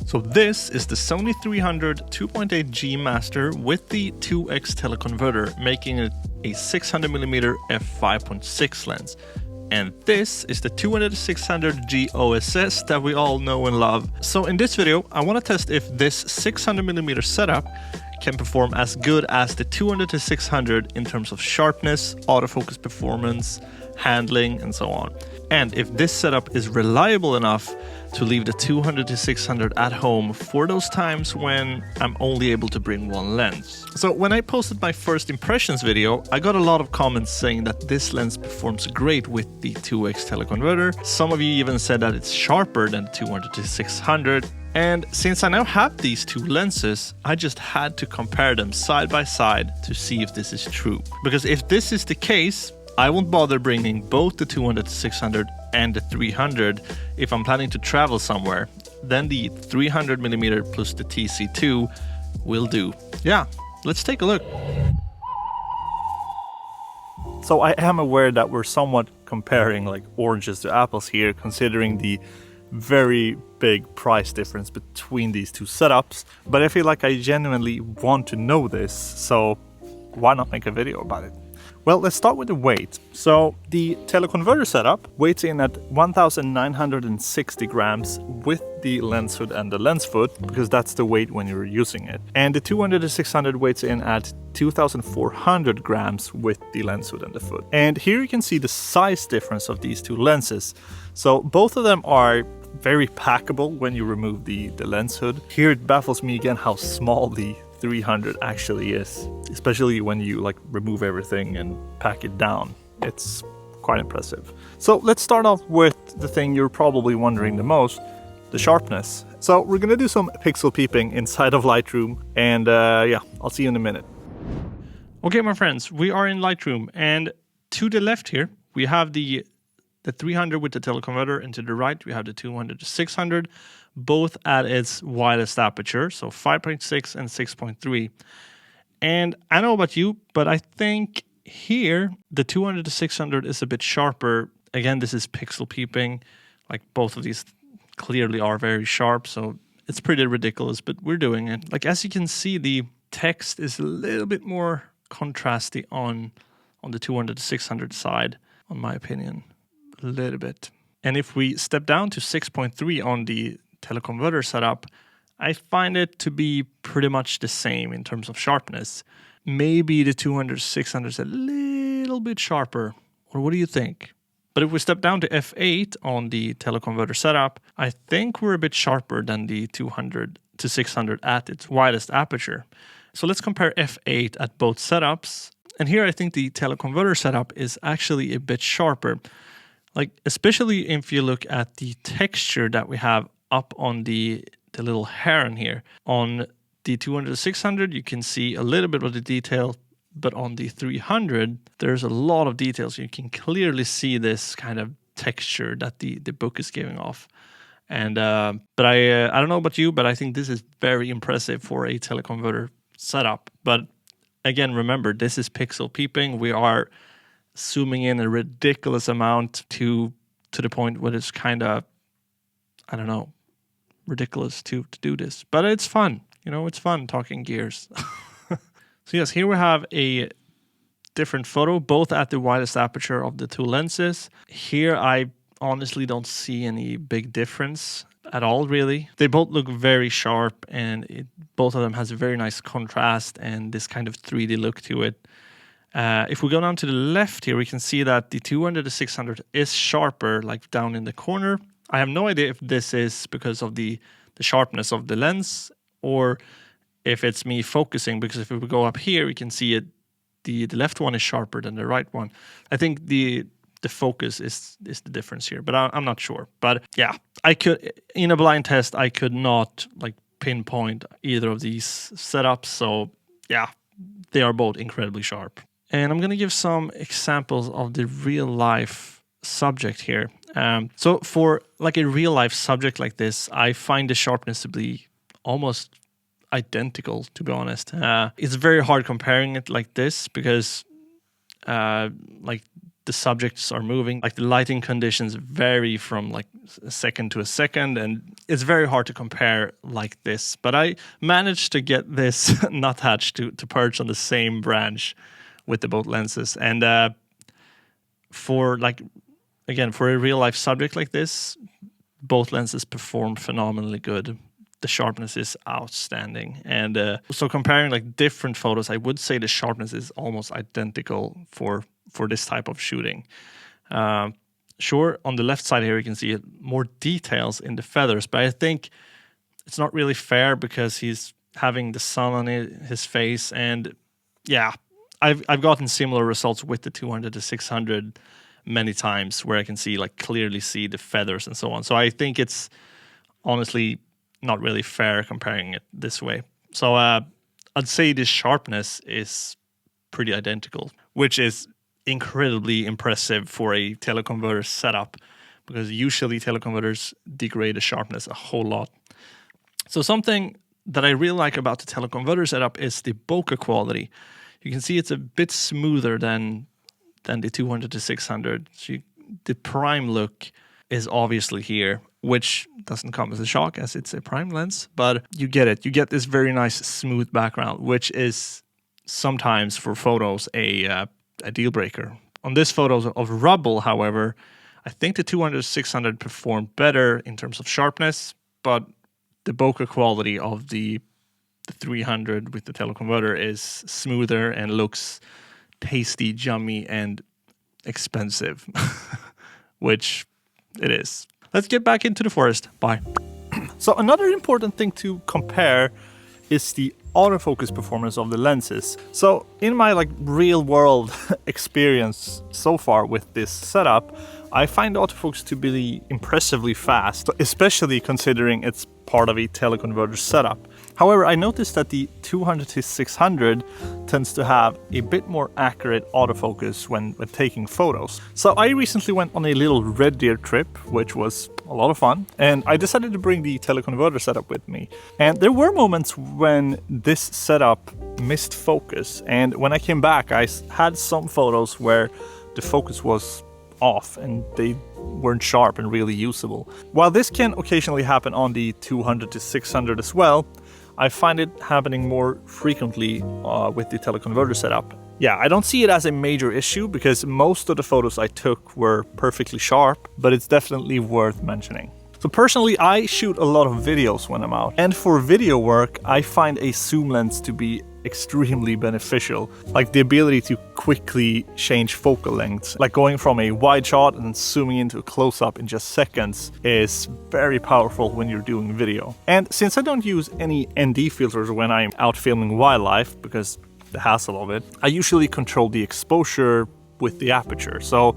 So this is the Sony 300 2.8 G Master with the 2x teleconverter, making it a 600mm f5.6 lens. And this is the 200-600 G OSS that we all know and love. So in this video, I want to test if this 600mm setup can perform as good as the 200-600 in terms of sharpness, autofocus performance, handling, and so on. And if this setup is reliable enough to leave the 200-600 at home for those times when I'm only able to bring one lens. So when I posted my first impressions video, I got a lot of comments saying that this lens performs great with the 2x teleconverter. Some of you even said that it's sharper than the 200-600. And since I now have these two lenses, I just had to compare them side by side to see if this is true. Because if this is the case, I won't bother bringing both the 200-600 and the 300 if I'm planning to travel somewhere. Then the 300mm plus the TC2 will do. Yeah, let's take a look. So I am aware that we're somewhat comparing like oranges to apples here, considering the very big price difference between these two setups. But I feel like I genuinely want to know this, so why not make a video about it? Well, let's start with the weight. So the teleconverter setup weighs in at 1,960 grams with the lens hood and the lens foot, because that's the weight when you're using it. And the 200-600 weighs in at 2,400 grams with the lens hood and the foot. And here you can see the size difference of these two lenses. So both of them are very packable when you remove the lens hood. Here it baffles me again how small the 300 actually is, especially when you like remove everything and pack it down. It's quite impressive. So let's start off with the thing you're probably wondering the most, the sharpness. So we're gonna do some pixel peeping inside of Lightroom, and yeah, I'll see you in a minute. Okay, my friends, we are in Lightroom, and to the left here we have the 300 with the teleconverter, and to the right we have the 200-600, both at its widest aperture, so 5.6 and 6.3. And I know about you, but I think here the 200-600 is a bit sharper. Again, this is pixel peeping, like both of these clearly are very sharp, so it's pretty ridiculous, but we're doing it. Like as you can see, the text is a little bit more contrasty on the 200-600 side, in my opinion, a little bit. And if we step down to 6.3 on the teleconverter setup, I find it to be pretty much the same in terms of sharpness. Maybe the 200-600 is a little bit sharper, or what do you think? But if we step down to f8 on the teleconverter setup, I think we're a bit sharper than the 200-600 at its widest aperture. So let's compare f8 at both setups. And here I think the teleconverter setup is actually a bit sharper. Like especially if you look at the texture that we have up on the little heron here. On the 200-600, you can see a little bit of the detail, but on the 300, there's a lot of details. You can clearly see this kind of texture that the book is giving off. And but I don't know about you, but I think this is very impressive for a teleconverter setup. But again, remember, this is pixel peeping. We are zooming in a ridiculous amount to the point where it's kind of, I don't know, ridiculous to do this, but it's fun. You know, it's fun talking gears. So yes, here we have a different photo, both at the widest aperture of the two lenses. Here I honestly don't see any big difference at all, really. They both look very sharp, and both of them has a very nice contrast and this kind of 3D look to it. If we go down to the left here, we can see that the 200-600 is sharper, like down in the corner. I have no idea if this is because of the sharpness of the lens, or if it's me focusing, because if we go up here, we can see it. The left one is sharper than the right one. I think the focus is the difference here, but I'm not sure. But yeah, I could, in a blind test, I could not like pinpoint either of these setups. So yeah, they are both incredibly sharp. And I'm going to give some examples of the real life subject here. So for like a real life subject like this, I find the sharpness to be almost identical, to be honest. It's very hard comparing it like this because like the subjects are moving. Like the lighting conditions vary from like a second to a second, and it's very hard to compare like this. But I managed to get this nuthatch to perch on the same branch with the both lenses. And for like, again, for a real life subject like this, both lenses perform phenomenally good. The sharpness is outstanding. And so comparing like different photos, I would say the sharpness is almost identical for this type of shooting. Sure, on the left side here you can see more details in the feathers, but I think it's not really fair because he's having the sun on his face. And yeah, I've gotten similar results with the 200 to 600 many times where I can see like clearly see the feathers and so on. So I think it's honestly not really fair comparing it this way. So I'd say the sharpness is pretty identical, which is incredibly impressive for a teleconverter setup, because usually teleconverters degrade the sharpness a whole lot. So something that I really like about the teleconverter setup is the bokeh quality. You can see it's a bit smoother than the 200 to 600. So the prime look is obviously here, which doesn't come as a shock as it's a prime lens, but you get it. You get this very nice smooth background, which is sometimes for photos a deal breaker. On this photo of rubble, however, I think the 200 to 600 perform better in terms of sharpness, but the bokeh quality of the 300 with the teleconverter is smoother and looks tasty, yummy, and expensive, which it is. Let's get back into the forest. Bye. So another important thing to compare is the autofocus performance of the lenses. So in my like real world experience so far with this setup, I find autofocus to be impressively fast, especially considering it's part of a teleconverter setup. However, I noticed that the 200 to 600 tends to have a bit more accurate autofocus when taking photos. So I recently went on a little red deer trip, which was a lot of fun, and I decided to bring the teleconverter setup with me. And there were moments when this setup missed focus, and when I came back I had some photos where the focus was off and they weren't sharp and really usable. While this can occasionally happen on the 200 to 600 as well, I find it happening more frequently with the teleconverter setup. Yeah, I don't see it as a major issue because most of the photos I took were perfectly sharp, but it's definitely worth mentioning. So personally, I shoot a lot of videos when I'm out, and for video work, I find a zoom lens to be extremely beneficial. Like the ability to quickly change focal lengths, like going from a wide shot and zooming into a close-up in just seconds is very powerful when you're doing video. And since I don't use any ND filters when I'm out filming wildlife, because the hassle of it, I usually control the exposure with the aperture. So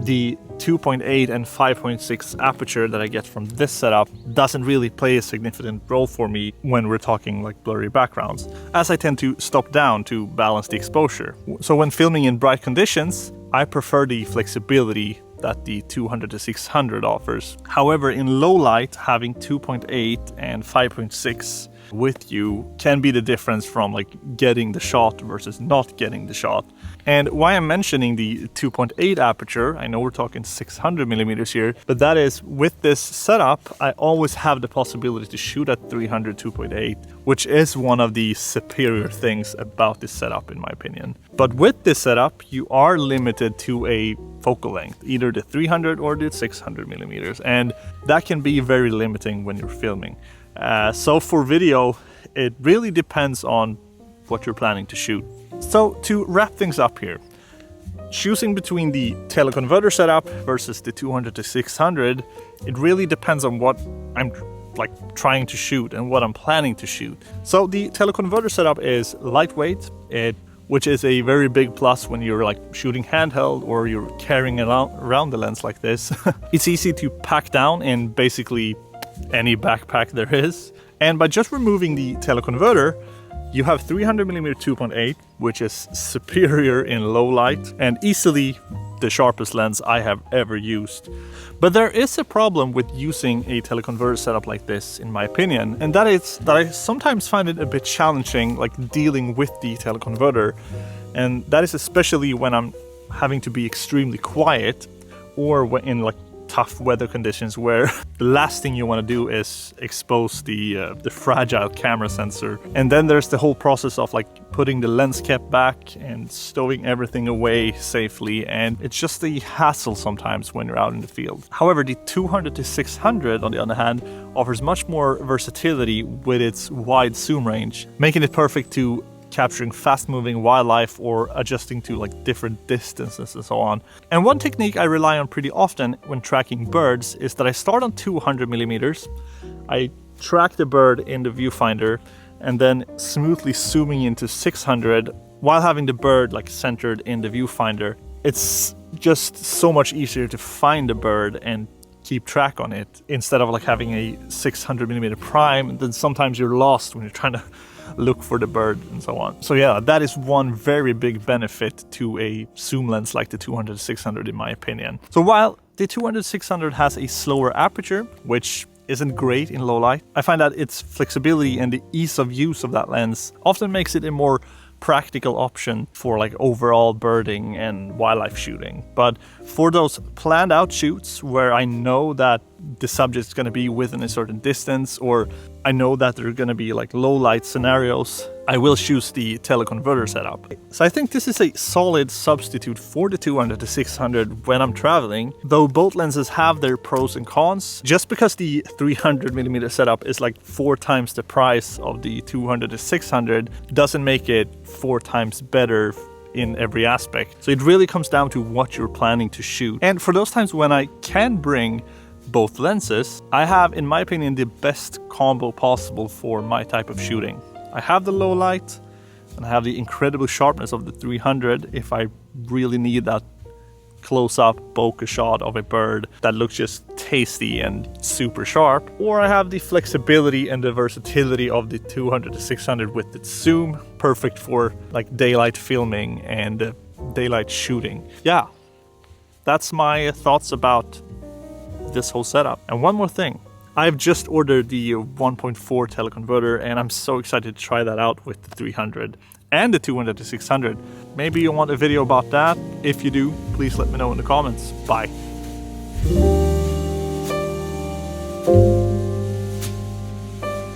the 2.8 and 5.6 aperture that I get from this setup doesn't really play a significant role for me when we're talking like blurry backgrounds, as I tend to stop down to balance the exposure. So when filming in bright conditions, I prefer the flexibility that the 200 to 600 offers. However, in low light, having 2.8 and 5.6 with you can be the difference from like getting the shot versus not getting the shot. And why I'm mentioning the 2.8 aperture, I know we're talking 600mm here, but that is with this setup, I always have the possibility to shoot at 300 2.8, which is one of the superior things about this setup in my opinion. But with this setup, you are limited to a focal length, either the 300 or the 600mm, and that can be very limiting when you're filming. So for video, it really depends on what you're planning to shoot. So to wrap things up here, choosing between the teleconverter setup versus the 200 to 600, it really depends on what I'm like trying to shoot and what I'm planning to shoot. So the teleconverter setup is lightweight, which is a very big plus when you're like shooting handheld or you're carrying around the lens like this. It's easy to pack down in basically any backpack there is. And by just removing the teleconverter, you have 300mm 2.8, which is superior in low light and easily the sharpest lens I have ever used. But there is a problem with using a teleconverter setup like this, in my opinion, and that is that I sometimes find it a bit challenging, like dealing with the teleconverter, and that is especially when I'm having to be extremely quiet, or in like tough weather conditions where the last thing you want to do is expose the fragile camera sensor. And then there's the whole process of like putting the lens cap back and stowing everything away safely, and it's just a hassle sometimes when you're out in the field. However, the 200-600 on the other hand offers much more versatility with its wide zoom range, making it perfect to capturing fast-moving wildlife or adjusting to like different distances and so on. And one technique I rely on pretty often when tracking birds is that I start on 200mm, I track the bird in the viewfinder, and then smoothly zooming into 600 while having the bird like centered in the viewfinder. It's just so much easier to find the bird and keep track on it instead of like having a 600mm prime, and then sometimes you're lost when you're trying to look for the bird and so on. So yeah, that is one very big benefit to a zoom lens like the 200-600 in my opinion. So while the 200-600 has a slower aperture, which isn't great in low light, I find that its flexibility and the ease of use of that lens often makes it a more practical option for like overall birding and wildlife shooting. But for those planned out shoots where I know that the subject's going to be within a certain distance, or I know that there are going to be like low light scenarios, I will choose the teleconverter setup. So I think this is a solid substitute for the 200-600 when I'm traveling, though both lenses have their pros and cons. Just because the 300mm setup is like 4 times the price of the 200-600 doesn't make it 4 times better in every aspect. So it really comes down to what you're planning to shoot. And for those times when I can bring both lenses, I have, in my opinion, the best combo possible for my type of shooting. I have the low light and I have the incredible sharpness of the 300 if I really need that close-up bokeh shot of a bird that looks just tasty and super sharp, or I have the flexibility and the versatility of the 200-600 with its zoom, perfect for like daylight filming and daylight shooting. Yeah, that's my thoughts about this whole setup. And one more thing, I've just ordered the 1.4 teleconverter and I'm so excited to try that out with the 300 and the 200-600. Maybe you want a video about that? If you do, please let me know in the comments. Bye.